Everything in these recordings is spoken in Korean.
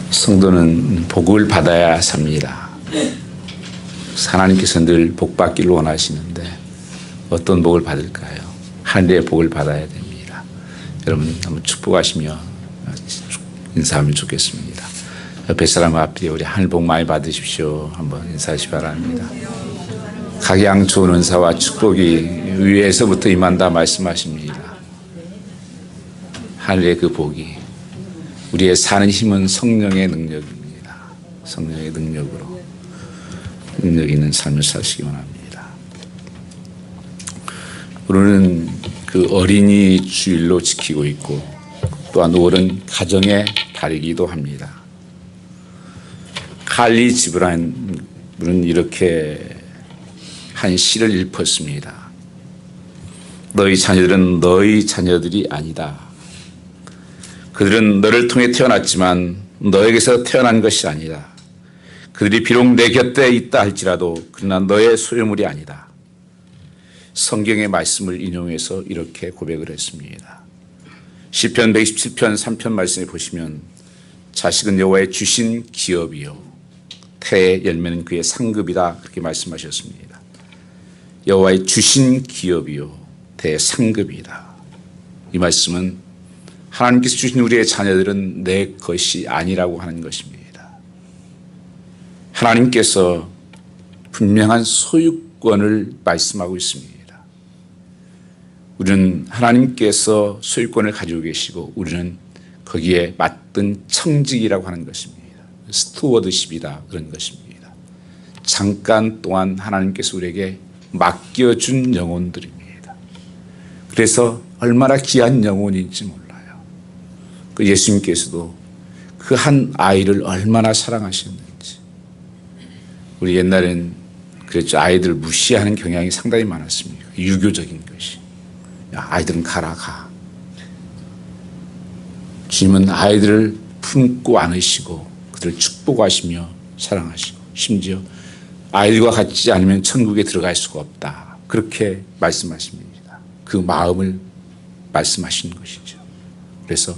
성도는 복을 받아야 삽니다. 하나님께서 늘 복 받기를 원하시는데 어떤 복을 받을까요? 하늘의 복을 받아야 됩니다. 여러분 한번 축복하시며 인사하면 좋겠습니다. 옆에 사람 앞에 우리 하늘 복 많이 받으십시오. 한번 인사하시기 바랍니다. 각양 좋은 은사와 축복이 위에서부터 임한다 말씀하십니다. 하늘의 그 복이 우리의 사는 힘은 성령의 능력입니다. 성령의 능력으로 능력 있는 삶을 사시기 원합니다. 우리는 그 어린이 주일로 지키고 있고 또한 5월은 가정의 달이기도 합니다. 칼리 지브란 분은 이렇게 한 시를 읊었습니다. 너희 자녀들은 너희 자녀들이 아니다. 그들은 너를 통해 태어났지만 너에게서 태어난 것이 아니다. 그들이 비록 내 곁에 있다 할지라도 그러나 너의 소유물이 아니다. 성경의 말씀을 인용해서 이렇게 고백을 했습니다. 시편 127편 3편 말씀에 보시면 자식은 여호와의 주신 기업이요 태의 열매는 그의 상급이다 그렇게 말씀하셨습니다. 여호와의 주신 기업이요 태의 상급이다. 이 말씀은 하나님께서 주신 우리의 자녀들은 내 것이 아니라고 하는 것입니다. 하나님께서 분명한 소유권을 말씀하고 있습니다. 우리는 하나님께서 소유권을 가지고 계시고 우리는 거기에 맞든 청직이라고 하는 것입니다. 스튜어드십이다 그런 것입니다. 잠깐 동안 하나님께서 우리에게 맡겨준 영혼들입니다. 그래서 얼마나 귀한 영혼인지 몰라요. 그 예수님께서도 그 한 아이를 얼마나 사랑하셨는지. 우리 옛날엔 그랬죠. 아이들 무시하는 경향이 상당히 많았습니다. 유교적인 것이. 야, 아이들은 가라 가. 주님은 아이들을 품고 안으시고 그들을 축복하시며 사랑하시고 심지어 아이들과 같지 않으면 천국에 들어갈 수가 없다. 그렇게 말씀하십니다. 그 마음을 말씀하시는 것이죠. 그래서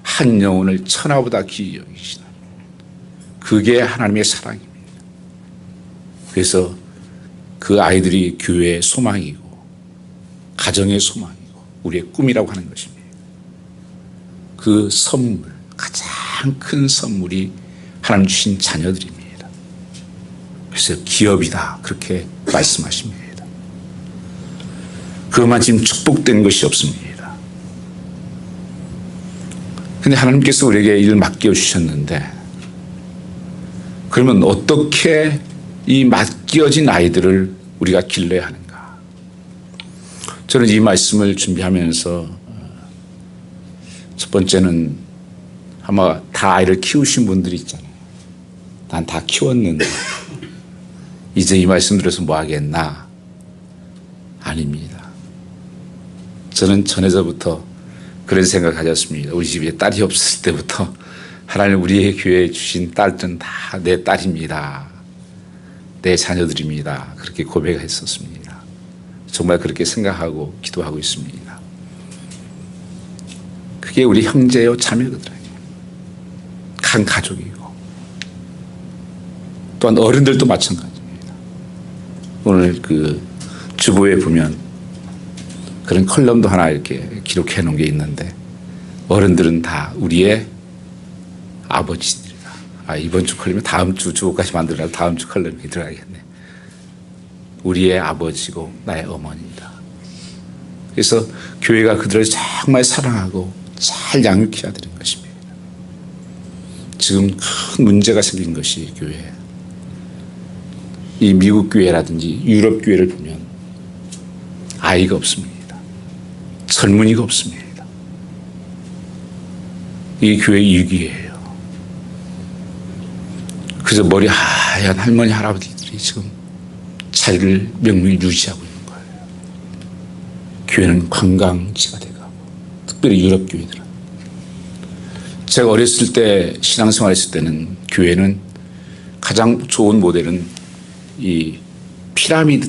한 영혼을 천하보다 귀히 여기시는 그게 하나님의 사랑입니다. 그래서 그 아이들이 교회의 소망이고 가정의 소망이고 우리의 꿈이라고 하는 것입니다. 그 선물, 가장 큰 선물이 하나님 주신 자녀들입니다. 그래서 기업이다 그렇게 말씀하십니다. 그것만 지금 축복된 것이 없습니다. 그런데 하나님께서 우리에게 일을 맡겨주셨는데 그러면 어떻게 이 맡겨진 아이들을 우리가 길러야 하는가? 저는 이 말씀을 준비하면서 첫 번째는 아마 다 아이를 키우신 분들이 있잖아요. 난 다 키웠는데 이제 이 말씀 들어서 뭐 하겠나? 아닙니다. 저는 전에서부터 그런 생각을 가졌습니다. 우리 집에 딸이 없을 때부터 하나님 우리의 교회에 주신 딸들은 다 내 딸입니다. 내 자녀들입니다. 그렇게 고백했었습니다. 정말 그렇게 생각하고 기도하고 있습니다. 그게 우리 형제요 자매거든요. 한 가족이고 또한 어른들도 마찬가지입니다. 오늘 그 주보에 보면 그런 컬럼도 하나 이렇게 기록해 놓은 게 있는데 어른들은 다 우리의 아버지들이다. 이번 주 컬럼이 다음 주 주보까지 만들어서 다음 주 컬럼이 들어가겠네. 우리의 아버지고 나의 어머니다. 그래서 교회가 그들을 정말 사랑하고 잘 양육해야 되는 것입니다. 지금 큰 문제가 생긴 것이 교회에. 이 미국 교회라든지 유럽 교회를 보면 아이가 없습니다. 젊은이가 없습니다. 이 교회 위기예요. 그래서 머리 하얀 할머니 할아버지들이 지금 자리를 명명히 유지하고 있는 거예요. 교회는 관광지가 돼가고 특별히 유럽 교회들은. 제가 어렸을 때 신앙생활했을 때는 교회는 가장 좋은 모델은 이 피라미드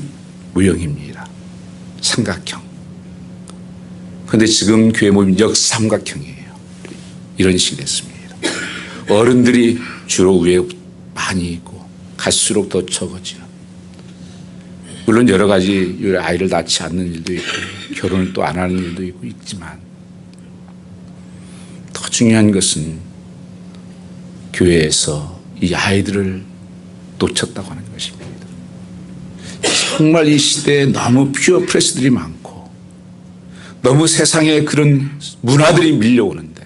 모형입니다. 삼각형. 그런데 지금 교회 모임은 역삼각형이에요. 이런 식이 됐습니다. 어른들이 주로 위에 많이 있고 갈수록 더 적어지는. 물론 여러 가지 아이를 낳지 않는 일도 있고 결혼을 또 안 하는 일도 있고 있지만 더 중요한 것은 교회에서 이 아이들을 놓쳤다고 하는 것입니다. 정말 이 시대에 너무 퓨어 프레스들이 많고 너무 세상에 그런 문화들이 밀려오는데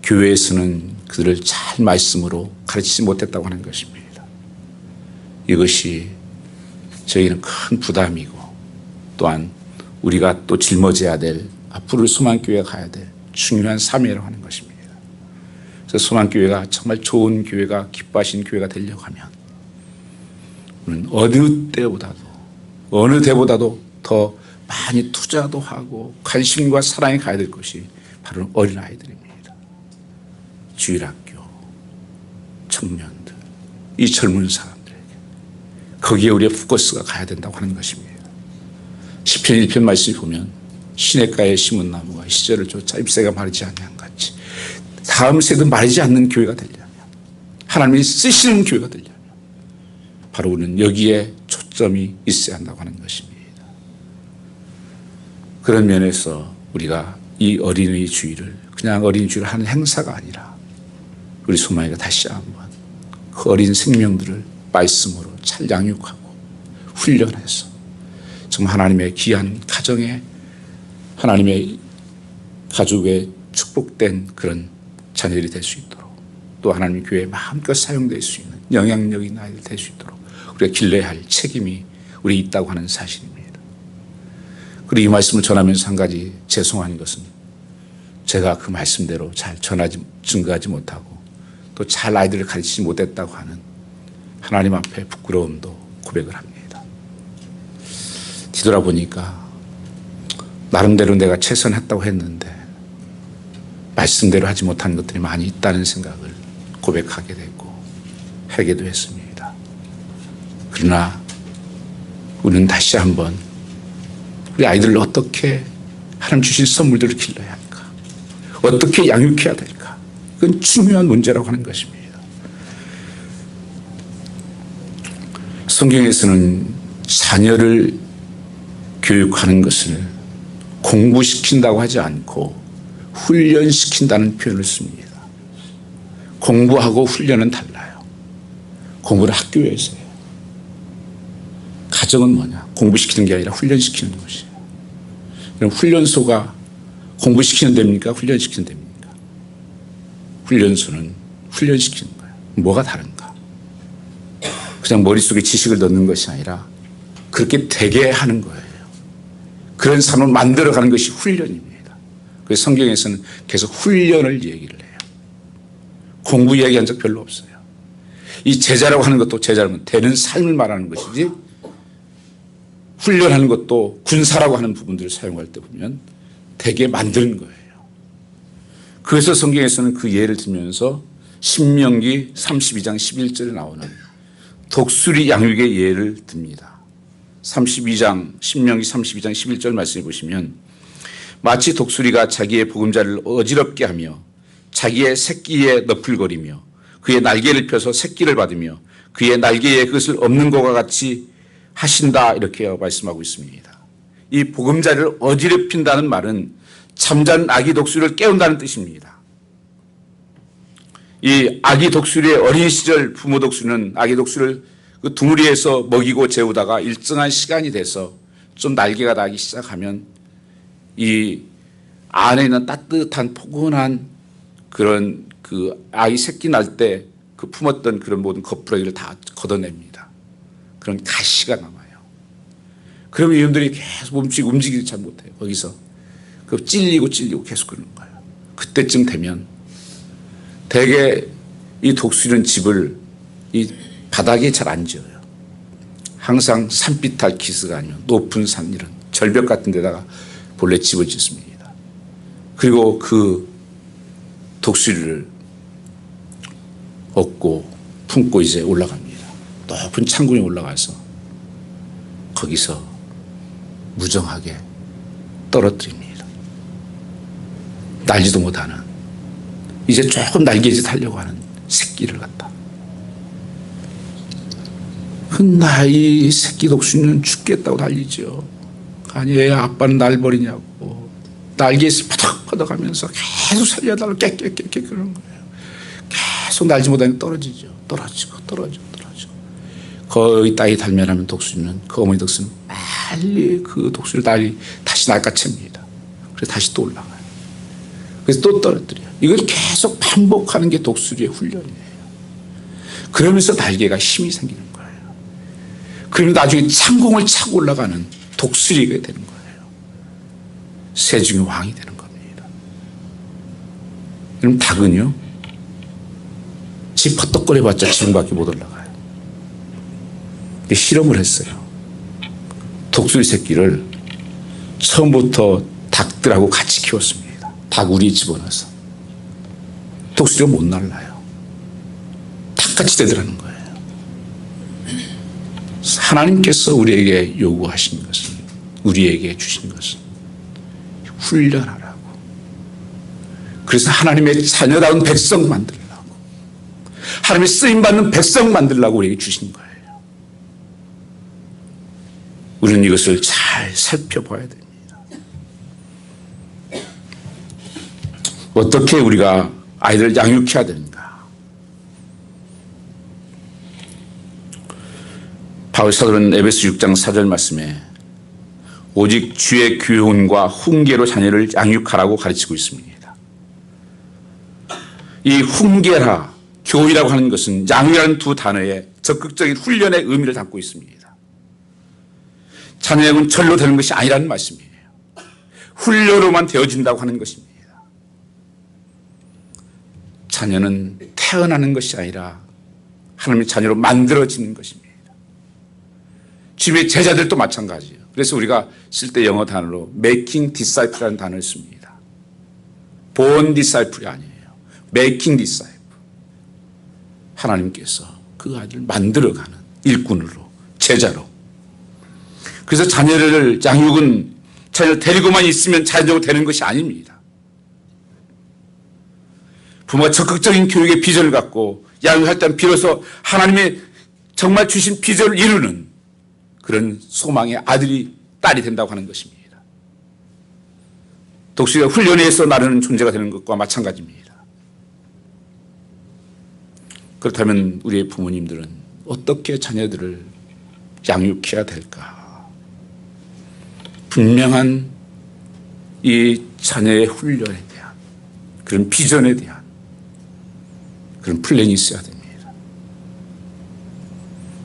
교회에서는 그들을 잘 말씀으로 가르치지 못했다고 하는 것입니다. 이것이 저희는 큰 부담이고 또한 우리가 또 짊어져야 될 앞으로 소망교회가 가야 될 중요한 사명이라고 하는 것입니다. 그래서 소망교회가 정말 좋은 교회가 기뻐하시는 교회가 되려고 하면 우리는 어느 때보다도 더 많이 투자도 하고 관심과 사랑이 가야 될 것이 바로 어린아이들입니다. 주일학교, 청년들, 이 젊은 사람들에게 거기에 우리의 포커스가 가야 된다고 하는 것입니다. 시편 1편 말씀을 보면 시냇가에 심은 나무가 시절을 쫓아 잎새가 마르지 않는 같이 다음 세도 마르지 않는 교회가 되려면 하나님이 쓰시는 교회가 되려면 바로 우리는 여기에 초점이 있어야 한다고 하는 것입니다. 그런 면에서 우리가 이 어린이 주일을 그냥 어린이 주일을 하는 행사가 아니라 우리 소망이가 다시 한번 그 어린 생명들을 말씀으로 잘 양육하고 훈련해서 정말 하나님의 귀한 가정에 하나님의 가족의 축복된 그런 자녀들이 될 수 있도록 또 하나님 교회에 마음껏 사용될 수 있는 영향력 있는 아이들 될 수 있도록 우리가 길러야 할 책임이 우리 있다고 하는 사실입니다. 그리고 이 말씀을 전하면서 한 가지 죄송한 것은 제가 그 말씀대로 잘 증거하지 못하고 또 잘 아이들을 가르치지 못했다고 하는 하나님 앞에 부끄러움도 고백을 합니다. 뒤돌아보니까 나름대로 내가 최선했다고 했는데 말씀대로 하지 못한 것들이 많이 있다는 생각을 고백하게 됐고 하기도 했습니다. 그러나 우리는 다시 한번 우리 아이들을 어떻게 하나님 주신 선물들을 길러야 할까? 어떻게 양육해야 될까? 그건 중요한 문제라고 하는 것입니다. 성경에서는 자녀를 교육하는 것을 공부시킨다고 하지 않고 훈련시킨다는 표현을 씁니다. 공부하고 훈련은 달라요. 공부는 학교에서 해요. 가정은 뭐냐? 공부시키는 게 아니라 훈련시키는 것이에요. 그럼 훈련소가 공부시키는 데입니까? 훈련시키는 데입니까? 훈련소는 훈련시키는 거예요. 뭐가 다른가? 그냥 머릿속에 지식을 넣는 것이 아니라 그렇게 되게 하는 거예요. 그런 삶을 만들어가는 것이 훈련입니다. 그래서 성경에서는 계속 훈련을 얘기를 해요. 공부 이야기한 적 별로 없어요. 이 제자라고 하는 것도 제자라면 되는 삶을 말하는 것이지 훈련하는 것도 군사라고 하는 부분들을 사용할 때 보면 되게 만드는 거예요. 그래서 성경에서는 그 예를 들면서 신명기 32장 11절에 나오는 독수리 양육의 예를 듭니다. 신명기 32장 11절 말씀해 보시면 마치 독수리가 자기의 보금자리를 어지럽게 하며 자기의 새끼에 너풀거리며 그의 날개를 펴서 새끼를 받으며 그의 날개에 그것을 없는 것과 같이 하신다 이렇게 말씀하고 있습니다. 이 보금자리를 어지럽힌다는 말은 잠자는 아기 독수리를 깨운다는 뜻입니다. 이 아기 독수리의 어린 시절 부모 독수리는 아기 독수리를 그 둥우리에서 먹이고 재우다가 일정한 시간이 돼서 좀 날개가 나기 시작하면 이 안에 있는 따뜻한 포근한 그런 그 아이 새끼 날 때 그 품었던 그런 모든 거풀어기를 다 걷어냅니다. 그런 가시가 남아요. 그러면 이놈들이 계속 움직이지 잘 못해요. 거기서 그 찔리고 계속 그러는 거예요. 그때쯤 되면 대개 이 독수리는 집을 이 바닥에 잘 안 지어요. 항상 산비탈 기스가 아니면 높은 산 이런 절벽 같은 데다가 본래 집을 짓습니다. 그리고 그 독수리를 얻고 품고 이제 올라갑니다. 높은 창군에 올라가서 거기서 무정하게 떨어뜨립니다. 날지도 못하는 이제 조금 날개짓 하려고 하는 새끼를 갖다. 이 새끼 독수리는 죽겠다고 달리죠. 아니 왜 아빠는 날 버리냐고 날개에서 퍼덕퍼덕 하면서 계속 살려달라고 깨깨깨깨 그러는 거예요. 계속 날지 못하니 떨어지죠. 떨어지고 거의 땅이 달면하면 독수리는 그 어머니 독수리는 빨리 그 독수리를 다시 낚아챕니다. 그래서 다시 또 올라가요. 그래서 또 떨어뜨려요. 이걸 계속 반복하는 게 독수리의 훈련이에요. 그러면서 날개가 힘이 생기는 거예요. 그러면 나중에 창공을 차고 올라가는 독수리가 되는 거예요. 새 중의 왕이 되는 겁니다. 그럼 닭은요? 집 퍼떡거려봤자 지붕밖에 못 올라가요. 실험을 했어요. 독수리 새끼를 처음부터 닭들하고 같이 키웠습니다. 닭 우리에 집어넣어서. 독수리가 못 날라요. 닭같이 되더라는 거예요. 하나님께서 우리에게 요구하신 것은, 우리에게 주신 것은 훈련하라고. 그래서 하나님의 자녀다운 백성 만들라고, 하나님의 쓰임받는 백성 만들라고 우리에게 주신 거예요. 우리는 이것을 잘 살펴봐야 됩니다. 어떻게 우리가 아이들을 양육해야 되는가? 바울 사도는 에베소 6장 4절 말씀에 오직 주의 교훈과 훈계로 자녀를 양육하라고 가르치고 있습니다. 이 훈계라, 교훈이라고 하는 것은 양육이라는 두 단어에 적극적인 훈련의 의미를 담고 있습니다. 자녀는 절로 되는 것이 아니라는 말씀이에요. 훈련으로만 되어진다고 하는 것입니다. 자녀는 태어나는 것이 아니라 하나님의 자녀로 만들어지는 것입니다. 주님의 제자들도 마찬가지예요. 그래서 우리가 쓸 때 영어 단어로 making disciple이라는 단어를 씁니다. born disciple이 아니에요. making disciple. 하나님께서 그 아이를 만들어가는 일꾼으로, 제자로. 그래서 자녀를 양육은 자녀를 데리고만 있으면 자녀로 되는 것이 아닙니다. 부모가 적극적인 교육의 비전을 갖고 양육할 때는 비로소 하나님의 정말 주신 비전을 이루는 그런 소망의 아들이, 딸이 된다고 하는 것입니다. 독수리가 훈련에서 나르는 존재가 되는 것과 마찬가지입니다. 그렇다면 우리의 부모님들은 어떻게 자녀들을 양육해야 될까? 분명한 이 자녀의 훈련에 대한 그런 비전에 대한 그런 플랜이 있어야 됩니다.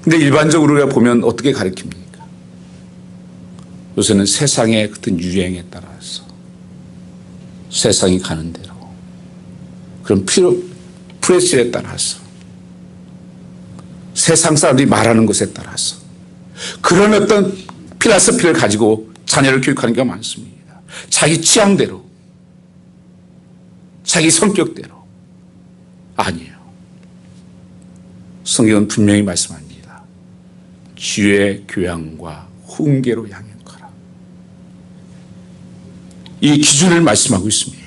그런데 일반적으로 우리가 보면 어떻게 가르칩니까? 요새는 세상의 어떤 유행에 따라서 세상이 가는 대로 그런 프레시에 따라서 세상 사람들이 말하는 것에 따라서 그런 어떤 필라소피를 가지고 자녀를 교육하는 경우가 많습니다. 자기 취향대로, 자기 성격대로. 아니에요. 성경은 분명히 말씀합니다. 주의 교양과 훈계로 양육하라. 이 기준을 말씀하고 있습니다.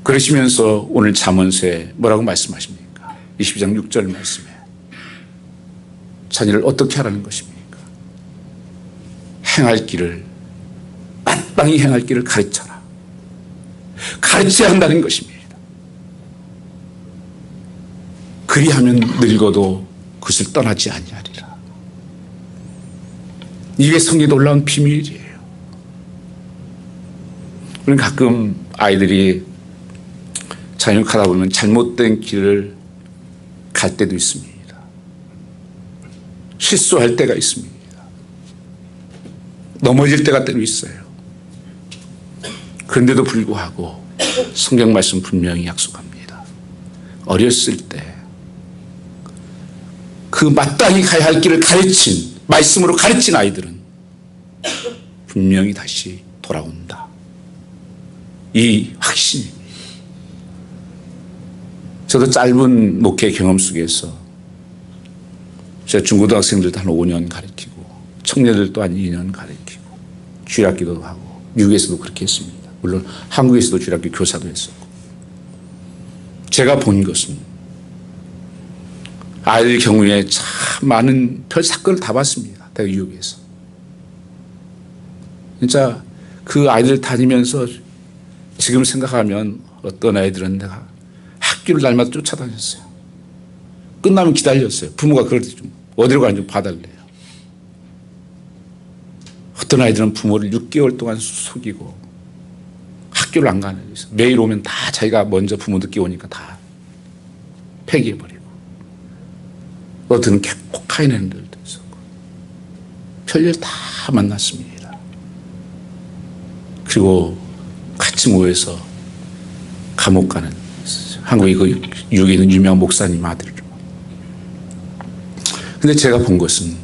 그러시면서 오늘 잠언서에 뭐라고 말씀하십니까? 22장 6절 말씀에 자녀를 어떻게 하라는 것입니까? 행할 길을, 마땅히 행할 길을 가르쳐라. 가르쳐야 한다는 것입니다. 그리하면 늙어도 그것을 떠나지 아니하리라. 이게 성경에 놀라운 비밀이에요. 우리는 가끔 아이들이 자녀하다 보면 잘못된 길을 갈 때도 있습니다. 실수할 때가 있습니다. 넘어질 때가 때로 있어요. 그런데도 불구하고 성경 말씀 분명히 약속합니다. 어렸을 때 그 마땅히 가야 할 길을 가르친, 말씀으로 가르친 아이들은 분명히 다시 돌아온다. 이 확신입니다. 저도 짧은 목회 경험 속에서 제가 중고등학생들도 한 5년 가르치고 청년들도 한 2년 가르치고 주일학기도 하고 미국에서도 그렇게 했습니다. 물론 한국에서도 주일학교 교사도 했었고. 제가 본 것은 아이들 경우에 참 많은 별 사건을 다 봤습니다. 대학 유학에서. 진짜 그 아이들 다니면서 지금 생각하면 어떤 아이들은 내가 학교를 날마다 쫓아다녔어요. 끝나면 기다렸어요. 부모가 그럴 때 좀 어디로 가는지 좀 봐달래요. 어떤 아이들은 부모를 6개월 동안 속이고 학교를 안 가는 거예요. 매일 오면 다 자기가 먼저 부모 늦게 오니까 다 폐기해버리고, 어떤 코카인 애들도 있었고, 별일 다 만났습니다. 그리고 같이 모여서 감옥 가는, 한국에 그 유혹에 있는 유명한 목사님 아들이죠. 근데 제가 본 것은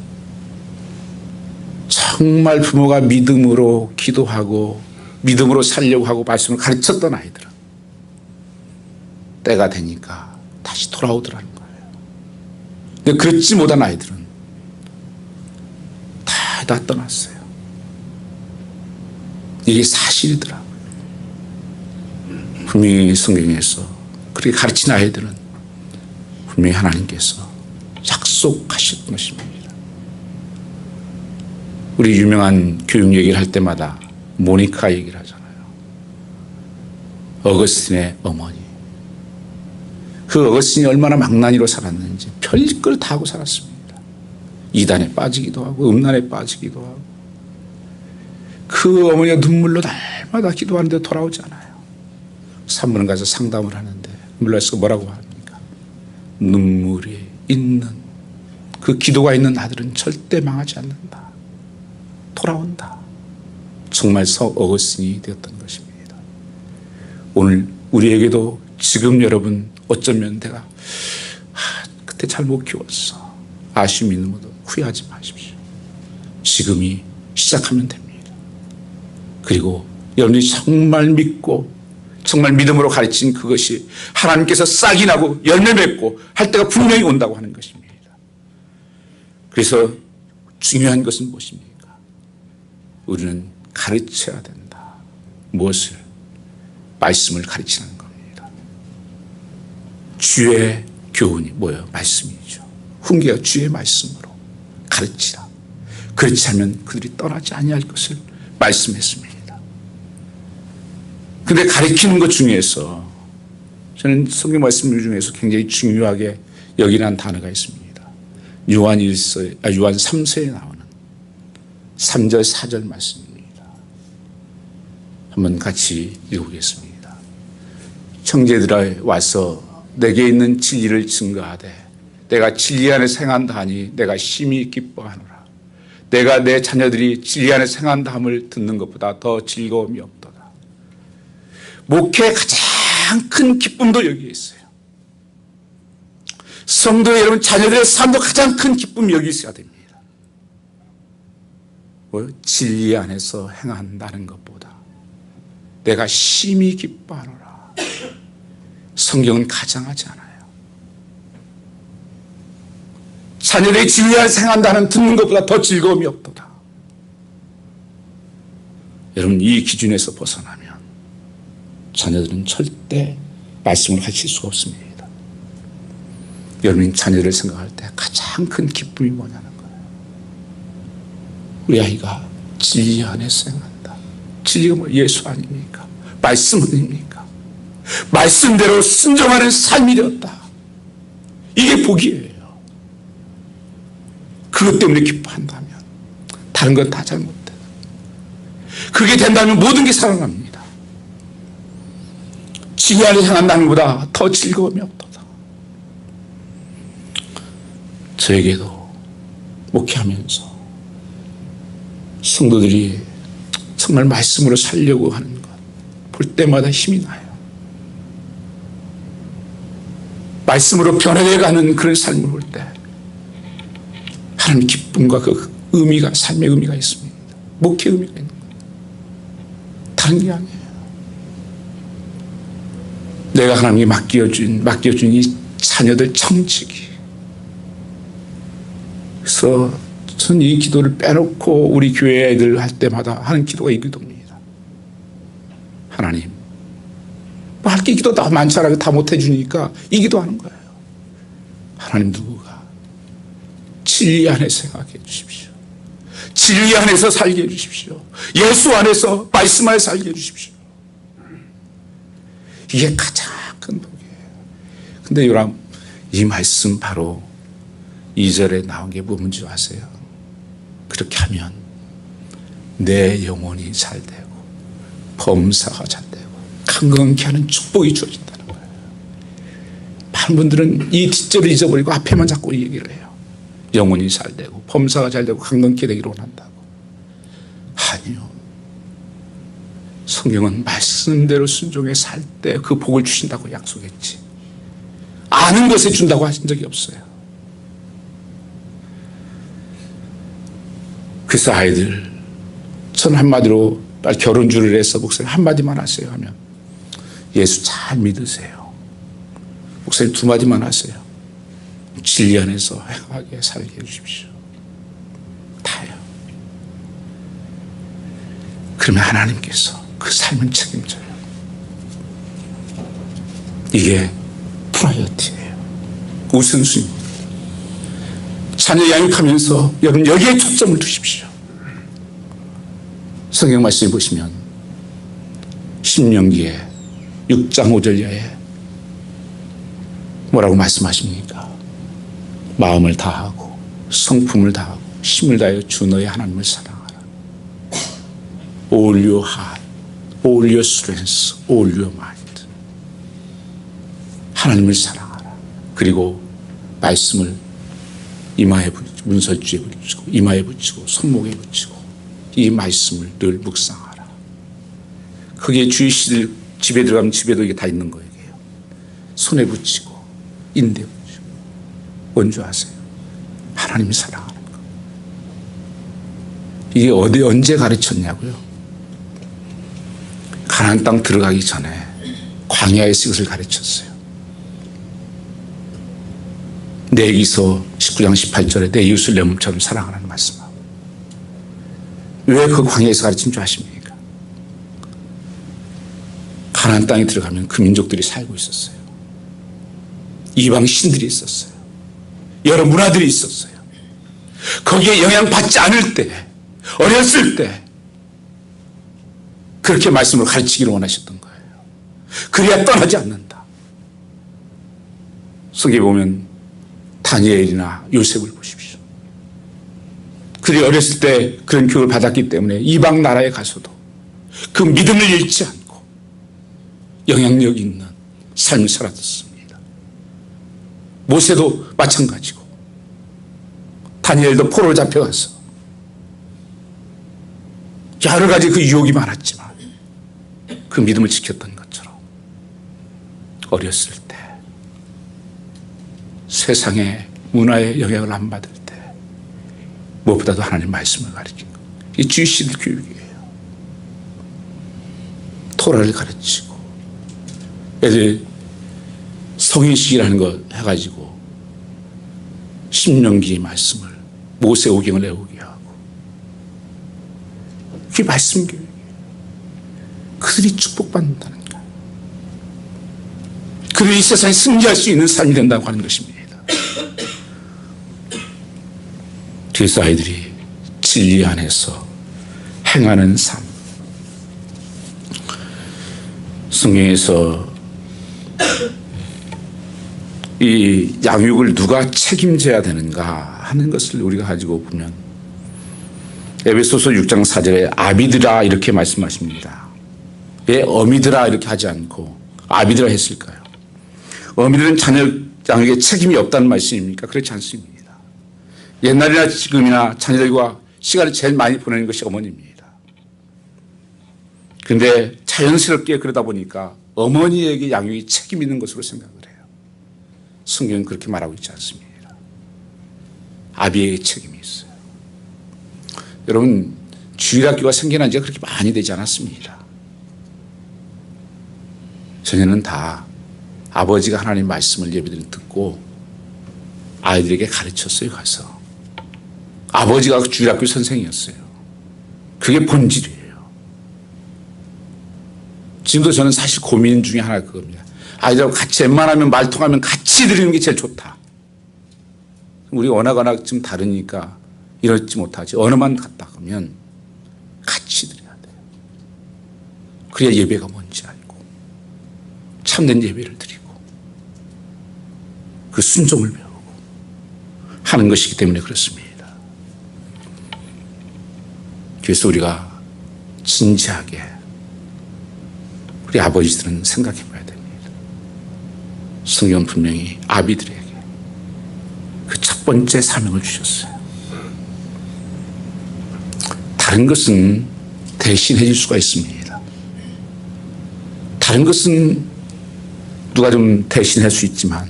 정말 부모가 믿음으로 기도하고 믿음으로 살려고 하고 말씀을 가르쳤던 아이들은 때가 되니까 다시 돌아오더라는 거예요. 근데 그렇지 못한 아이들은 다 떠났어요. 이게 사실이더라고요. 분명히 성경에서 그렇게 가르친 아이들은 분명히 하나님께서 약속하셨던 것입니다. 우리 유명한 교육 얘기를 할 때마다 모니카 얘기를 하잖아요. 어거스틴의 어머니. 그 어거스틴이 얼마나 망나니로 살았는지 별걸 다 하고 살았습니다. 이단에 빠지기도 하고 음란에 빠지기도 하고. 그 어머니가 눈물로 날마다 기도하는데 돌아오지 않아요. 산문을 가서 상담을 하는데 물러서 뭐라고 합니까? 눈물이 있는 그 기도가 있는 아들은 절대 망하지 않는다. 돌아온다. 정말 어거스틴이 되었던 것입니다. 오늘 우리에게도 지금 여러분 어쩌면 내가 그때 잘못 키웠어. 아쉬움이 있는 것도 후회하지 마십시오. 지금이 시작하면 됩니다. 그리고 여러분이 정말 믿고 정말 믿음으로 가르친 그것이 하나님께서 싹이 나고 열매 맺고 할 때가 분명히 온다고 하는 것입니다. 그래서 중요한 것은 무엇입니까? 우리는 가르쳐야 된다. 무엇을? 말씀을 가르치는 겁니다. 주의 교훈이 뭐예요? 말씀이죠. 훈계가 주의 말씀으로 가르치라. 그렇지 않으면 그들이 떠나지 아니할 것을 말씀했습니다. 그런데 가르치는 것 중에서 저는 성경 말씀 중에서 굉장히 중요하게 여기는 단어가 있습니다. 요한 3서에 나오는 3절 4절 말씀입니다. 한번 같이 읽어보겠습니다. 형제들아 와서 내게 있는 진리를 증거하되 내가 진리 안에 행한다 하니 내가 심히 기뻐하노라. 내가 내 자녀들이 진리 안에 행한다 함을 듣는 것보다 더 즐거움이 없도다. 목회의 가장 큰 기쁨도 여기에 있어요. 성도 여러분 자녀들의 삶도 가장 큰 기쁨이 여기 있어야 됩니다. 진리 안에서 행한다는 것보다 내가 심히 기뻐하노라. 성경은 가장하지 않아요. 자녀들이 진리 안에서 행한다는 듣는 것보다 더 즐거움이 없도다. 여러분 이 기준에서 벗어나면 자녀들은 절대 말씀을 가르칠 수가 없습니다. 여러분 자녀를 생각할 때 가장 큰 기쁨이 뭐냐는 거예요. 우리 아이가 진리 안에서 행한다. 진리가 뭐 예수 아닙니까? 말씀 아닙니까? 말씀대로 순종하는 삶이 되었다. 이게 복이에요. 그것 때문에 기뻐한다면 다른 건 다 잘못돼. 그게 된다면 모든 게 살아납니다. 진리 안에 향한다는 것보다 더 즐거움이 없도다. 저에게도 목회하면서 성도들이 정말 말씀으로 살려고 하는 것 볼 때마다 힘이 나요. 말씀으로 변해가는 그런 삶을 볼 때 하나님 기쁨과 그 의미가 삶의 의미가 있습니다. 목회 의미가 있는 거예요. 다른 게 아니에요. 내가 하나님께 맡겨준 이 자녀들 청지기. 그래서 전 이 기도를 빼놓고 우리 교회 애들 할 때마다 하는 기도가 이 기도입니다. 하나님, 뭐 할 게 기도 다 많잖아요. 다 못 해주니까 이 기도하는 거예요. 하나님, 누구가 진리 안에서 생각해 주십시오. 진리 안에서 살게 해주십시오. 예수 안에서, 말씀 안에서 살게 해주십시오. 이게 가장 큰 복이에요. 근데 여러분, 이 말씀 바로 2절에 나온 게 뭔지 아세요? 그렇게 하면 내 영혼이 잘되고 범사가 잘되고 강건케 하는 축복이 주어진다는 거예요. 많은 분들은 이 뒷절을 잊어버리고 앞에만 자꾸 얘기를 해요. 영혼이 잘되고 범사가 잘되고 강건케 되기를 원한다고. 아니요. 성경은 말씀대로 순종해 살 때 그 복을 주신다고 약속했지, 아는 것에 준다고 하신 적이 없어요. 그래서 아이들, 전 한마디로 빨리 결혼주를 해서 목사님 한마디만 하세요 하면 예수 잘 믿으세요. 목사님 두 마디만 하세요. 진리 안에서 행하게 살게 해주십시오. 다요. 그러면 하나님께서 그 삶을 책임져요. 이게 프라이어티예요. 우선순위입니다. 자녀 양육하면서 여러분 여기에 초점을 두십시오. 성경 말씀을 보시면 신명기에 6장 5절에 뭐라고 말씀하십니까? 마음을 다하고 성품을 다하고 힘을 다하여 주 너의 하나님을 사랑하라. All your heart, all your strength, all your mind. 하나님을 사랑하라. 그리고 말씀을 이마에 붙이고, 문설주에 붙이고, 이마에 붙이고, 손목에 붙이고, 이 말씀을 늘 묵상하라. 그게 주의 시들 집에 들어가면 집에도 이게 다 있는 거예요. 손에 붙이고, 인대에 붙이고. 뭔지 아세요? 하나님이 사랑하는 거. 이게 어디 언제 가르쳤냐고요? 가나안 땅 들어가기 전에 광야에서 이것을 가르쳤어요. 내기서 19장 18절에 내 이웃을 내 몸처럼 사랑하라는 말씀하고. 왜 그 광야에서 가르친 줄 아십니까? 가나안 땅에 들어가면 그 민족들이 살고 있었어요. 이방 신들이 있었어요. 여러 문화들이 있었어요. 거기에 영향받지 않을 때, 어렸을 때 그렇게 말씀을 가르치기를 원하셨던 거예요. 그래야 떠나지 않는다. 속에 보면 다니엘이나 요셉을 보십시오. 그들이 어렸을 때 그런 교육을 받았기 때문에 이방 나라에 가서도 그 믿음을 잃지 않고 영향력 있는 삶을 살았습니다. 모세도 마찬가지고, 다니엘도 포로로 잡혀가서 여러 가지 그 유혹이 많았지만 그 믿음을 지켰던 것처럼 어렸을 때 세상의 문화의 영향을 안 받을 때 무엇보다도 하나님 말씀을 가르친 것. 이 주시들 교육이에요. 토라를 가르치고 애들 성인식이라는 거 해가지고 신명기의 말씀을 모세오경을 외우게 하고, 그게 말씀 교육이에요. 그들이 축복받는다는 거예요. 그들이 이 세상에 승리할 수 있는 삶이 된다고 하는 것입니다. 그래서 아이들이 진리 안에서 행하는 삶. 성경에서 이 양육을 누가 책임져야 되는가 하는 것을 우리가 가지고 보면 에베소서 6장 4절에 아비들아 이렇게 말씀하십니다. 왜 어미들아 이렇게 하지 않고 아비들아 했을까요? 어미들은 자녀 양육에 책임이 없다는 말씀입니까? 그렇지 않습니다. 옛날이나 지금이나 자녀들과 시간을 제일 많이 보내는 것이 어머니입니다. 그런데 자연스럽게 그러다 보니까 어머니에게 양육이 책임 있는 것으로 생각을 해요. 성경은 그렇게 말하고 있지 않습니다. 아비에게 책임이 있어요. 여러분, 주일학교가 생겨난 지가 그렇게 많이 되지 않았습니다. 전에는 다 아버지가 하나님 말씀을 예배드린 듣고 아이들에게 가르쳤어요. 가서 아버지가 주일학교 선생이었어요. 그게 본질이에요. 지금도 저는 사실 고민 중에 하나가 그겁니다. 아이들하고 같이 웬만하면 말통하면 같이 드리는 게 제일 좋다. 우리 언어가 좀 다르니까 이러지 못하지. 언어만 같다 하면 같이 드려야 돼요. 그래야 예배가 뭔지 알고 참된 예배를 드리고 그 순종을 배우고 하는 것이기 때문에 그렇습니다. 그래서 우리가 진지하게 우리 아버지들은 생각해 봐야 됩니다. 성경은 분명히 아비들에게 그 첫 번째 사명을 주셨어요. 다른 것은 대신해 줄 수가 있습니다. 다른 것은 누가 좀 대신할 수 있지만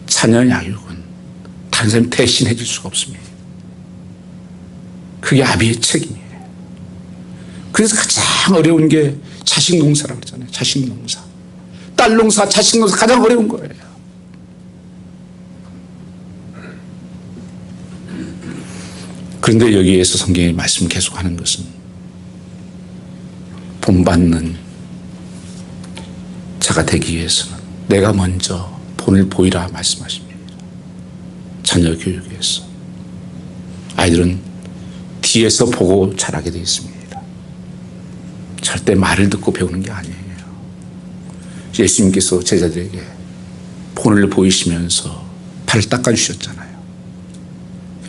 자녀 양육은 다른 사람이 대신해 줄 수가 없습니다. 그게 아비의 책임이에요. 그래서 가장 어려운 게 자식 농사라고 그러잖아요. 자식 농사. 딸 농사, 자식 농사 가장 어려운 거예요. 그런데 여기에서 성경의 말씀을 계속하는 것은 본받는 자가 되기 위해서는 내가 먼저 본을 보이라 말씀하십니다. 자녀 교육에서 아이들은 뒤에서 보고 자라게 되어 있습니다. 절대 말을 듣고 배우는 게 아니에요. 예수님께서 제자들에게 본을 보이시면서 발을 닦아주셨잖아요.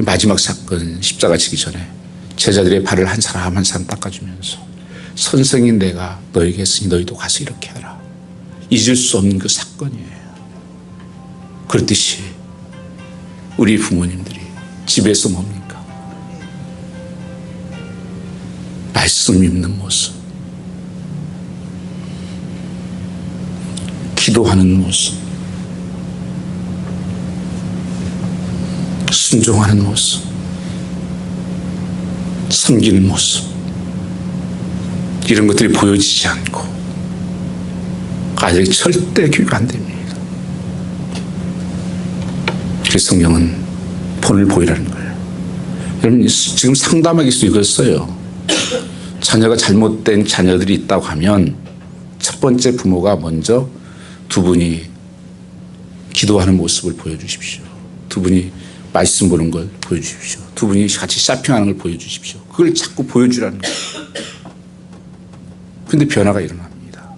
마지막 사건 십자가 지기 전에 제자들의 발을 한 사람 한 사람 닦아주면서 선생님 내가 너에게 했으니 너희도 가서 이렇게 하라. 잊을 수 없는 그 사건이에요. 그렇듯이 우리 부모님들이 집에서 뭡니까? 말씀 읽는 모습, 기도하는 모습, 순종하는 모습, 섬기는 모습, 이런 것들이 보여지지 않고 아이들이 절대 교육 안 됩니다. 그래서 성경은 본을 보이라는 거예요. 여러분 지금 상담하기서 읽었어요. 자녀가 잘못된 자녀들이 있다고 하면 첫 번째 부모가 먼저 두 분이 기도하는 모습을 보여주십시오. 두 분이 말씀 보는 걸 보여주십시오. 두 분이 같이 쇼핑하는 걸 보여주십시오. 그걸 자꾸 보여주라는 거예요. 그런데 변화가 일어납니다.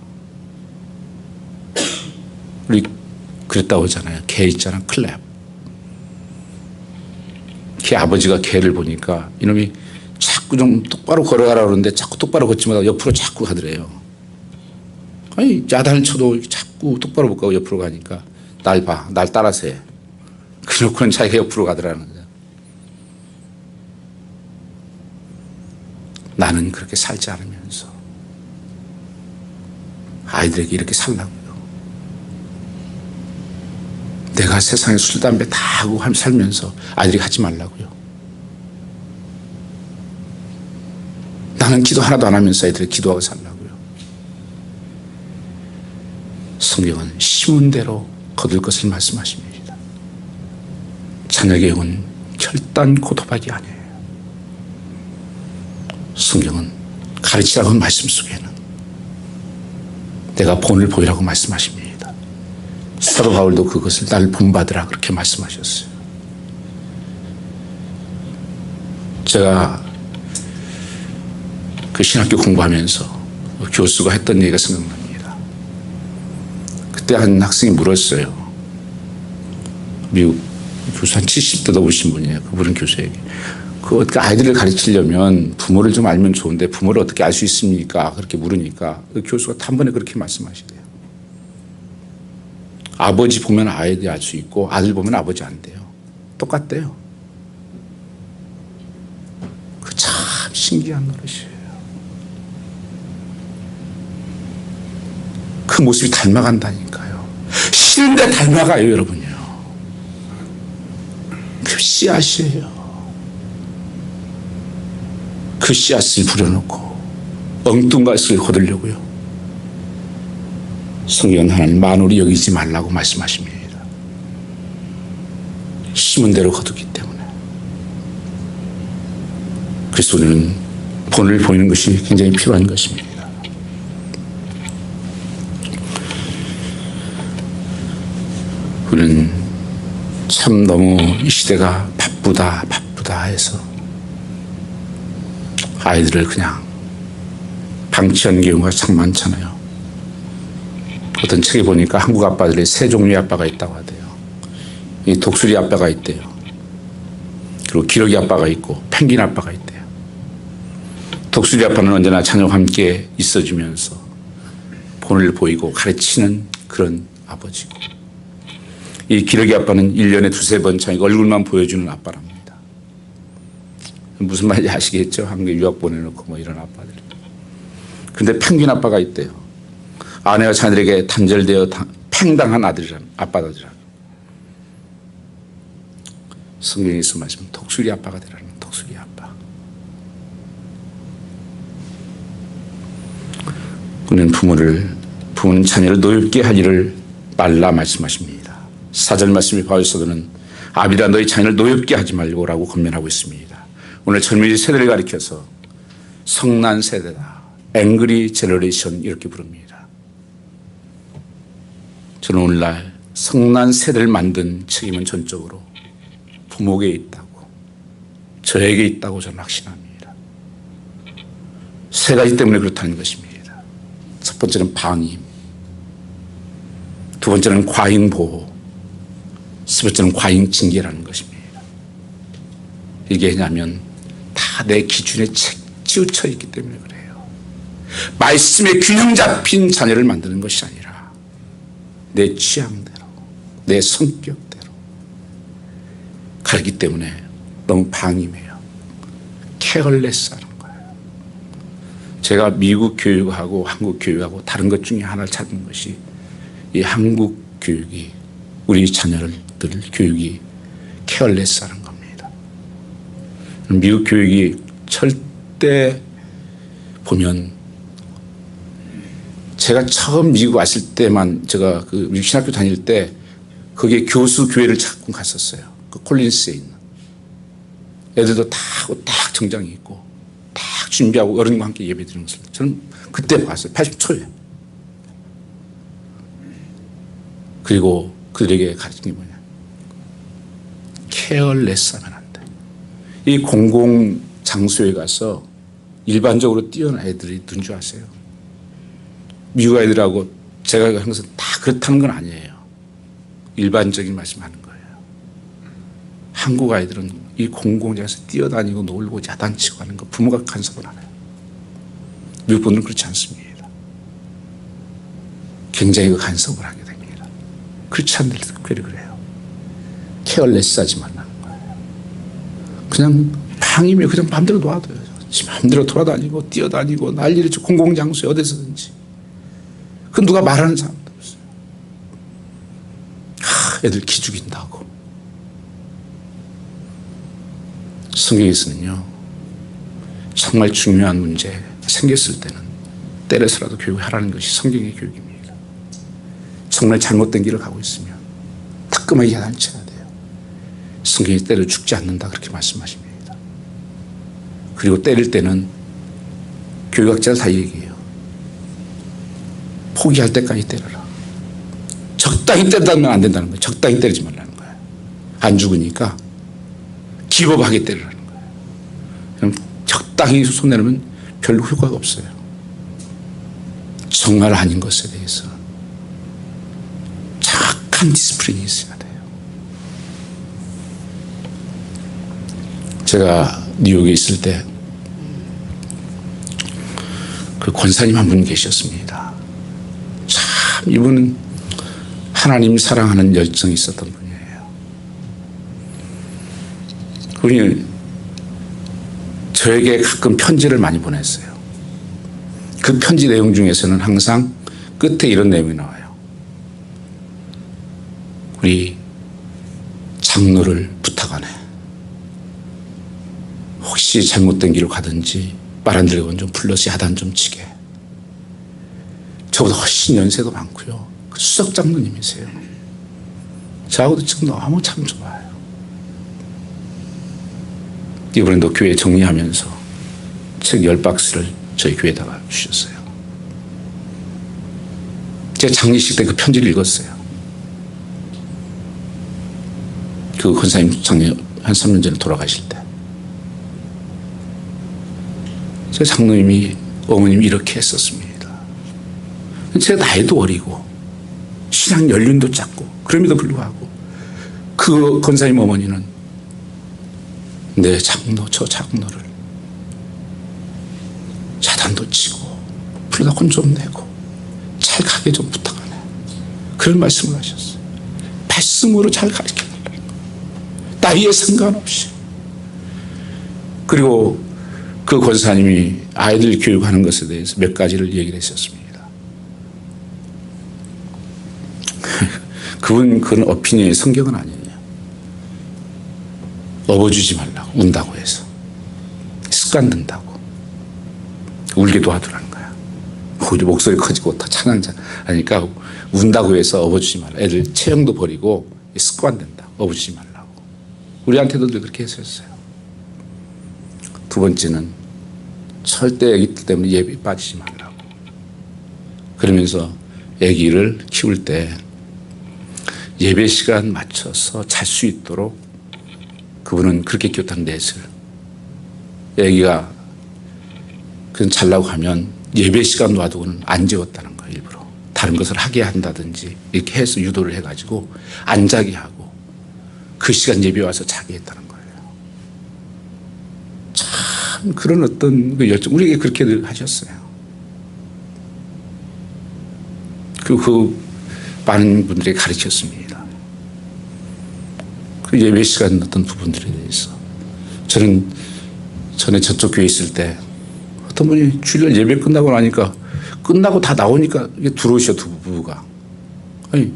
우리 그랬다고 하잖아요. 개 있잖아. 클랩. 걔 아버지가 개를 보니까 이놈이 자꾸 좀 똑바로 걸어가라 그러는데 자꾸 똑바로 걷지 못하고 옆으로 자꾸 가더래요. 아니 야단을 쳐도 자꾸 똑바로 못 가고 옆으로 가니까 날 봐. 날 따라서 해. 그렇고는 자기가 옆으로 가더라는 거야. 나는 그렇게 살지 않으면서 아이들에게 이렇게 살라고요. 내가 세상에 술, 담배 다 하고 살면서 아이들이 하지 말라고요. 나는 기도 하나도 안 하면서 아이들이 기도하고 살라고요. 성경은 심은 대로 거둘 것을 말씀하십니다. 자녀 교육은 결단코 도박이 아니에요. 성경은 가르치라고 하는 말씀 속에는 내가 본을 보이라고 말씀하십니다. 사도 바울도 그것을 날 본받으라 그렇게 말씀하셨어요. 제가 그 신학교 공부하면서 교수가 했던 얘기가 생각납니다. 그때 한 학생이 물었어요. 미국 교수 한 70대 넘으신 분이에요. 그분은 교수에게. 그 어떻게 아이들을 가르치려면 부모를 좀 알면 좋은데 부모를 어떻게 알 수 있습니까? 그렇게 물으니까 그 교수가 한 번에 그렇게 말씀하시대요. 아버지 보면 아이들이 알 수 있고 아들 보면 아버지 안 돼요. 똑같대요. 그 참 신기한 노릇이에요. 그 모습이 닮아간다니까요. 싫은데 닮아가요, 여러분요. 그 씨앗이에요. 그 씨앗을 부려놓고 엉뚱것을 거두려고요. 성경은 하나님 만으로 여기지 말라고 말씀하십니다. 심은 대로 거두기 때문에. 그래서 우리는 본을 보이는 것이 굉장히 필요한 것입니다. 우리는 참 너무 이 시대가 바쁘다 해서 아이들을 그냥 방치하는 경우가 참 많잖아요. 어떤 책에 보니까 한국 아빠들이 세 종류의 아빠가 있다고 하대요. 이 독수리 아빠가 있대요. 그리고 기러기 아빠가 있고 펭귄 아빠가 있대요. 독수리 아빠는 언제나 자녀와 함께 있어주면서 본을 보이고 가르치는 그런 아버지고, 이 기러기 아빠는 1년에 두세 번 자기 얼굴만 보여주는 아빠랍니다. 무슨 말인지 아시겠죠? 한국에 유학 보내놓고 뭐 이런 아빠들. 근데 펭귄 아빠가 있대요. 아내와 자녀들에게 단절되어 팽당한 아빠들이라. 성경에서 말씀, 독수리 아빠가 되라는 독수리 아빠. 우리는 부모는 자녀를 노엽게 하기를 말라 말씀하십니다. 4절 말씀에 바울 사도는 아비라 너희 자녀를 노엽게 하지 말고라고 권면하고 있습니다. 오늘 젊은이 세대를 가리켜서 성난 세대다, 앵그리 제너레이션 이렇게 부릅니다. 저는 오늘날 성난 세대를 만든 책임은 전적으로 부모에게 있다고, 저에게 있다고 저는 확신합니다. 세 가지 때문에 그렇다는 것입니다. 첫 번째는 방임, 두 번째는 과잉 보호, 세 번째는 과잉 징계라는 것입니다. 이게 왜냐하면 다 내 기준에 치우쳐 있기 때문에 그래요. 말씀에 균형 잡힌 자녀를 만드는 것이 아니라 내 취향대로, 내 성격대로 가르기 때문에 너무 방임해요. 케어레스하는 거예요. 제가 미국 교육하고 한국 교육하고 다른 것 중에 하나를 찾은 것이, 이 한국 교육이, 우리 자녀들 교육이 케어레스하는 겁니다. 미국 교육이 절대 보면, 제가 처음 미국 왔을 때만 제가 그 미국 신학교 다닐 때 거기에 교수 교회를 자꾸 갔었어요. 그 콜린스에 있는. 애들도 다 딱 정장이 있고 딱 준비하고 어른과 함께 예배 드리는 것을 저는 그때 봤어요. 80초에. 그리고 그들에게 가르친 게 뭐냐, 케어레스 하면 안 돼. 이 공공 장소에 가서 일반적으로 뛰어난 애들이 있는 줄 아세요? 미국 아이들하고 제가 항상 다 그렇다는 건 아니에요. 일반적인 말씀하는 거예요. 한국 아이들은 이 공공장에서 뛰어다니고 놀고 야단치고 하는 거 부모가 간섭을 안 해요. 미국 분들은 그렇지 않습니다. 굉장히 그 간섭을 하게 됩니다. 그렇지 않을 때 그래요. 케어레스 하지 말라는 거예요. 그냥 방임이 그냥 마음대로 놔둬요. 마음대로 돌아다니고 뛰어다니고 난리를 치고 공공장소에 어디서든지. 그 누가 말하는 사람도 없어요. 애들 기죽인다고. 성경에서는요, 정말 중요한 문제 생겼을 때는 때려서라도 교육하라는 것이 성경의 교육입니다. 정말 잘못된 길을 가고 있으면 따끔하게 야단쳐야 돼요. 성경이 때려 죽지 않는다 그렇게 말씀하십니다. 그리고 때릴 때는 교육학자들 다 얘기해요. 포기할 때까지 때려라. 적당히 때리면 안 된다는 거예요. 적당히 때리지 말라는 거예요. 안 죽으니까 기법하게 때리라는 거예요. 그럼 적당히 손내놓으면 별로 효과가 없어요. 정말 아닌 것에 대해서 정확한 디스플레이가 있어야 돼요. 제가 뉴욕에 있을 때 그 권사님 한 분 계셨습니다. 참 이분은 하나님 사랑하는 열정이 있었던 분이에요. 그분이 저에게 가끔 편지를 많이 보냈어요. 그 편지 내용 중에서는 항상 끝에 이런 내용이 나와요. 우리 장로를 부탁하네. 혹시 잘못된 길을 가든지 말 안 들리건 좀 불러서 야단 좀 치게. 저보다 훨씬 연세도 많고요. 그 수석 장로님이세요. 저하고도 지금 너무 참 좋아요. 이번에도 교회 정리하면서 책 10박스를 저희 교회에다가 주셨어요. 제가 장례식 때 그 편지를 읽었어요. 그 권사님 작년 한 3년 전에 돌아가실 때 제 장로님이 어머님이 이렇게 했었습니다. 제가 나이도 어리고 신앙 연륜도 작고 그럼에도 불구하고 그 권사님 어머니는 내 장로 저 장로를 자단도 치고 불닭은 좀 내고 잘 가게 좀 부탁하네. 그런 말씀을 하셨어요. 말씀으로 잘 가르쳐달라는 거. 나이에 상관없이. 그리고 그 권사님이 아이들 교육하는 것에 대해서 몇 가지를 얘기를 했었습니다. 그건 어피니의 성경은 아니에요. 업어주지 말라고, 운다고 해서. 습관 든다고. 울기도 하더라는 거야. 우리 목소리 커지고 다 찬양자 하니까 운다고 해서 업어주지 말라. 애들 체형도 버리고 습관 된다. 업어주지 말라고. 우리한테도 늘 그렇게 했었어요. 두 번째는 절대 애기들 때문에 예배에 빠지지 말라고. 그러면서 애기를 키울 때 예배 시간 맞춰서 잘 수 있도록 그분은 그렇게 키웠다는 넷을. 애기가 그냥 잘라고 하면 예배 시간 놔두고는 안 재웠다는 거예요. 일부러. 다른 것을 하게 한다든지 이렇게 해서 유도를 해가지고 안 자게 하고 그 시간 예배 와서 자게 했다는 거예요. 참 그런 어떤 그 열정, 우리에게 그렇게 늘 하셨어요. 그 많은 분들에게 가르쳤습니다. 그 예배 시간 어떤 부분들에 대해서. 저는 전에 저쪽 교회 있을 때 어떤 분이 주일 예배 끝나고 나니까 끝나고 다 나오니까 들어오셔 두 부부가. 아니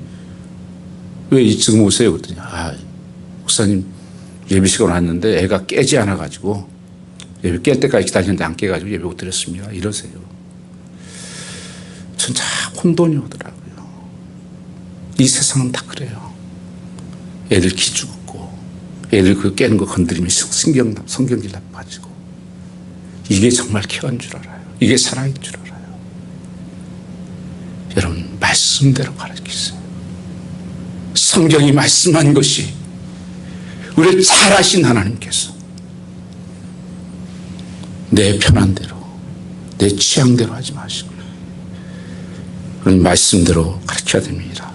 왜 지금 오세요? 그랬더니 목사님 예배 시간 왔는데 애가 깨지 않아 가지고 예배 깰 때까지 기다리는데 안 깨가지고 예배 못 드렸습니다. 이러세요. 전 참 혼돈이 오더라고요. 이 세상은 다 그래요. 애들 기 죽고 애들 그 깨는 거 건드리면 성경질 나빠지고 이게 정말 케어인 줄 알아요. 이게 사랑인 줄 알아요. 여러분 말씀대로 가르치세요. 성경이 말씀한 것이 우리를 잘 아신 하나님께서 내 편한 대로 내 취향대로 하지 마시고 그런 말씀대로 가르쳐야 됩니다.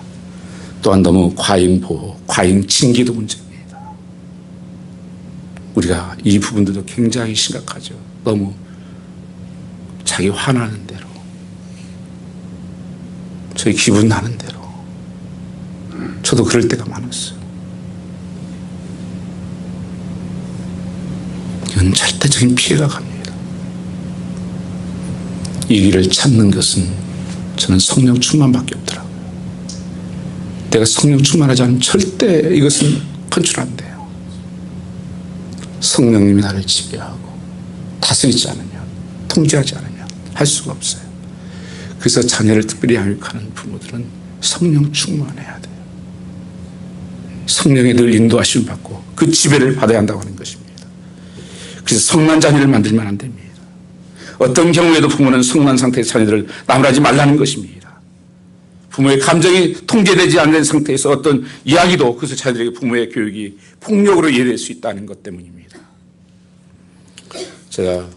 또한 너무 과잉보호, 과잉징계도 문제입니다. 우리가 이 부분들도 굉장히 심각하죠. 너무 자기 화나는 대로 저희 기분 나는 대로 저도 그럴 때가 많았어요. 이건 절대적인 피해가 갑니다. 이 길을 찾는 것은 저는 성령 충만밖에 없더라고요. 내가 성령 충만하지 않으면 절대 이것은 컨트롤 안 돼요. 성령님이 나를 지배하고 다스리지 않으면, 통제하지 않으면 할 수가 없어요. 그래서 자녀를 특별히 양육하는 부모들은 성령 충만해야 돼요. 성령의 늘 인도하심을 받고 그 지배를 받아야 한다고 하는 것입니다. 그래서 성난 자녀를 만들면 안 됩니다. 어떤 경우에도 부모는 성난 상태의 자녀들을 나무라지 말라는 것입니다. 부모의 감정이 통제되지 않는 상태에서 어떤 이야기도 그래서 자녀들에게 부모의 교육이 폭력으로 이해될 수 있다는 것 때문입니다. 제가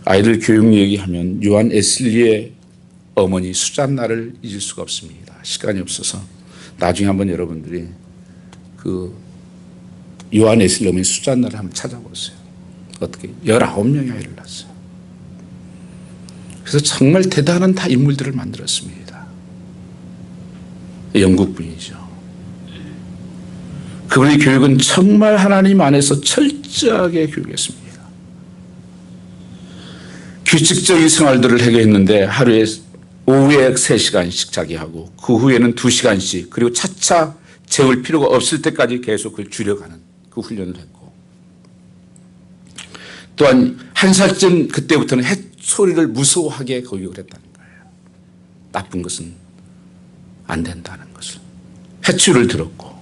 아이들 교육 얘기하면 요한 웨슬리의 어머니 수잔나를 잊을 수가 없습니다. 시간이 없어서 나중에 한번 여러분들이 그 요한 웨슬리 어머니 수잔나를 한번 찾아보세요. 어떻게 19명의 아이를 낳았어요. 그래서 정말 대단한 다 인물들을 만들었습니다. 영국 분이죠. 그분의 교육은 정말 하나님 안에서 철저하게 교육했습니다. 규칙적인 생활들을 하게 했는데 하루에 오후에 3시간씩 자기 하고 그 후에는 2시간씩 그리고 차차 재울 필요가 없을 때까지 계속 그걸 줄여가는 그 훈련을 했고 또한 1살쯤 그때부터는 햇소리를 무서워하게 교육을 했다는 거예요. 나쁜 것은 안 된다는 것을. 햇소리를 들었고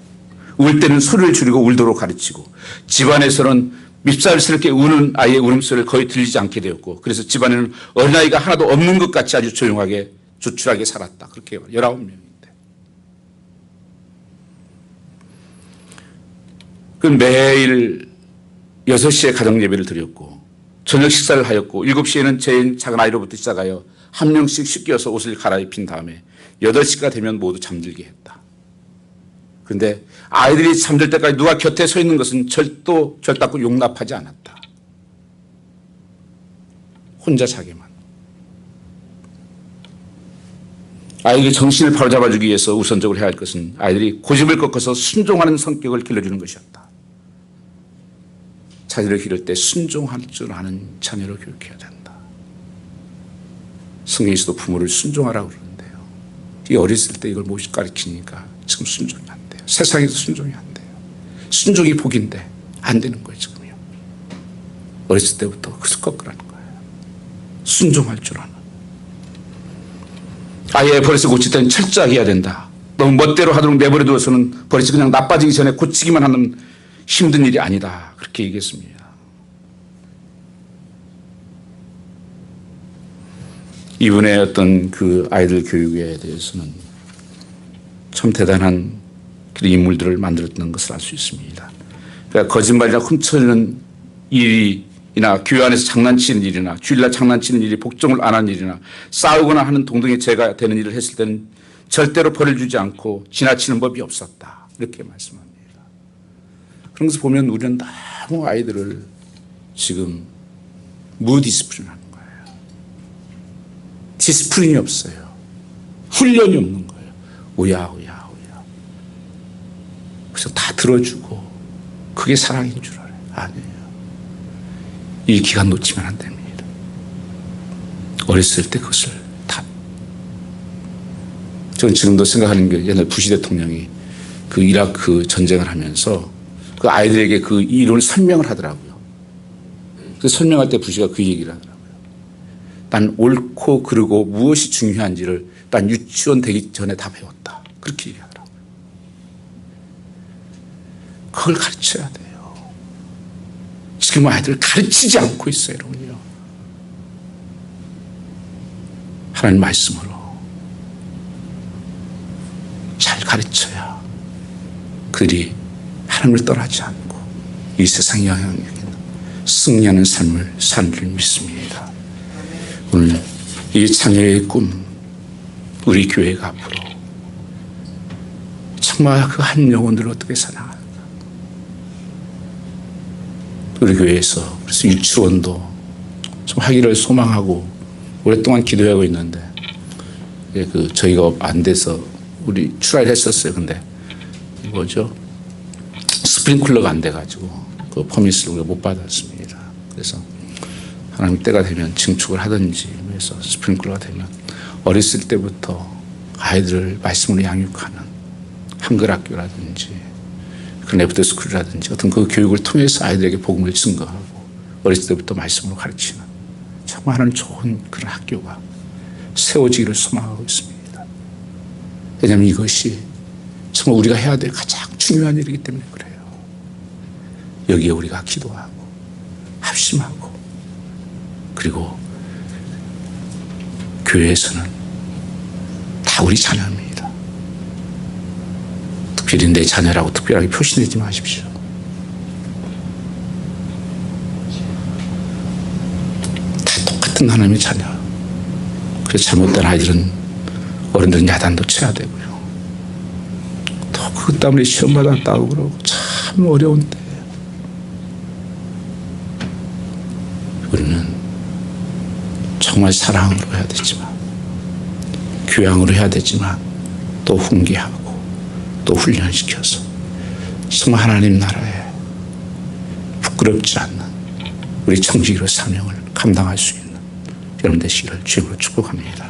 울 때는 소리를 줄이고 울도록 가르치고 집안에서는 밉살스럽게 우는 아이의 울음소리를 거의 들리지 않게 되었고 그래서 집안에는 어린아이가 하나도 없는 것 같이 아주 조용하게 조촐하게 살았다. 그렇게 19명인데 그 매일 6시에 가정예배를 드렸고 저녁 식사를 하였고 7시에는 제 작은 아이로부터 시작하여 한 명씩 씻겨서 옷을 갈아입힌 다음에 8시가 되면 모두 잠들게 했다. 그런데 아이들이 잠들 때까지 누가 곁에 서 있는 것은 절대로 용납하지 않았다. 혼자 자기만. 아이들의 정신을 바로잡아주기 위해서 우선적으로 해야 할 것은 아이들이 고집을 꺾어서 순종하는 성격을 길러주는 것이었다. 자녀를 기를 때 순종할 줄 아는 자녀로 교육해야 된다. 성경에서도 부모를 순종하라고 그러는데요. 이 어렸을 때 이걸 못 가르치니까 지금 순종이 안 돼요. 세상에서 순종이 안 돼요. 순종이 복인데 안 되는 거예요, 지금요. 어렸을 때부터 그것을 꺾으라는 거예요. 순종할 줄 아는. 아예 버릇을 고칠 때는 철저하게 해야 된다. 너무 멋대로 하도록 내버려 두어서는 버릇이 그냥 나빠지기 전에 고치기만 하는 힘든 일이 아니다. 그렇게 얘기했습니다. 이분의 어떤 그 아이들 교육에 대해서는 참 대단한 그런 인물들을 만들었던 것을 알 수 있습니다. 그러니까 거짓말이나 훔쳐내는 일이나 교회 안에서 장난치는 일이나 주일날 장난치는 일이 복종을 안 하는 일이나 싸우거나 하는 동등의 죄가 되는 일을 했을 때는 절대로 벌을 주지 않고 지나치는 법이 없었다. 이렇게 말씀합니다. 그런 것을 보면 우리는 너무 아이들을 지금 무디스플린하는 거예요. 디스플린이 없어요. 훈련이 없는 거예요. 오야. 그래서 다 들어주고 그게 사랑인 줄 알아요. 아니에요. 이 기간 놓치면 안 됩니다. 어렸을 때 그것을 다. 저는 지금도 생각하는 게 옛날 부시 대통령이 그 이라크 전쟁을 하면서 그 아이들에게 그 이론을 설명을 하더라고요. 그 설명할 때 부시가 그 얘기를 하더라고요. 난 옳고 그르고 무엇이 중요한지를 난 유치원 되기 전에 다 배웠다. 그렇게 얘기하더라고요. 그걸 가르쳐야 돼요. 지금 아이들을 가르치지 않고 있어요, 여러분요. 하나님 말씀으로 잘 가르쳐야 그들이 하나님을 떠나지 않고 이 세상 영향력에 승리하는 삶을 사는 줄 믿습니다. 오늘 이 자녀의 꿈, 우리 교회가 앞으로 정말 그 한 영혼들을 어떻게 사랑할까? 우리 교회에서 그래서 유치원도 좀 하기를 소망하고 오랫동안 기도하고 있는데 저희가 안 돼서 우리 출하를 했었어요. 근데 뭐죠? 스프링클러가 안 돼가지고 그 퍼밋을 우리가 못 받았습니다. 그래서 하나님 때가 되면 증축을 하든지 해서 스프링클러가 되면 어렸을 때부터 아이들을 말씀으로 양육하는 한글학교라든지 그 레프트 스쿨이라든지 어떤 그 교육을 통해서 아이들에게 복음을 증거하고 어렸을 때부터 말씀으로 가르치는 정말 하나님 좋은 그런 학교가 세워지기를 소망하고 있습니다. 왜냐하면 이것이 정말 우리가 해야 될 가장 중요한 일이기 때문에 그래요. 여기에 우리가 기도하고 합심하고 그리고 교회에서는 다 우리 자녀입니다. 특별히 내 자녀라고 특별하게 표시내지 마십시오. 다 똑같은 하나님의 자녀. 그래서 잘못된 아이들은 어른들은 야단도 쳐야 되고요. 또 그것 때문에 시험 받았다고 그러고 참 어려운데 우리는 정말 사랑으로 해야 되지만 교양으로 해야 되지만 또 훈계하고 또 훈련시켜서 정말 하나님 나라에 부끄럽지 않는 우리 청지기로 사명을 감당할 수 있는 여러분 되시기를 주님으로 축복합니다.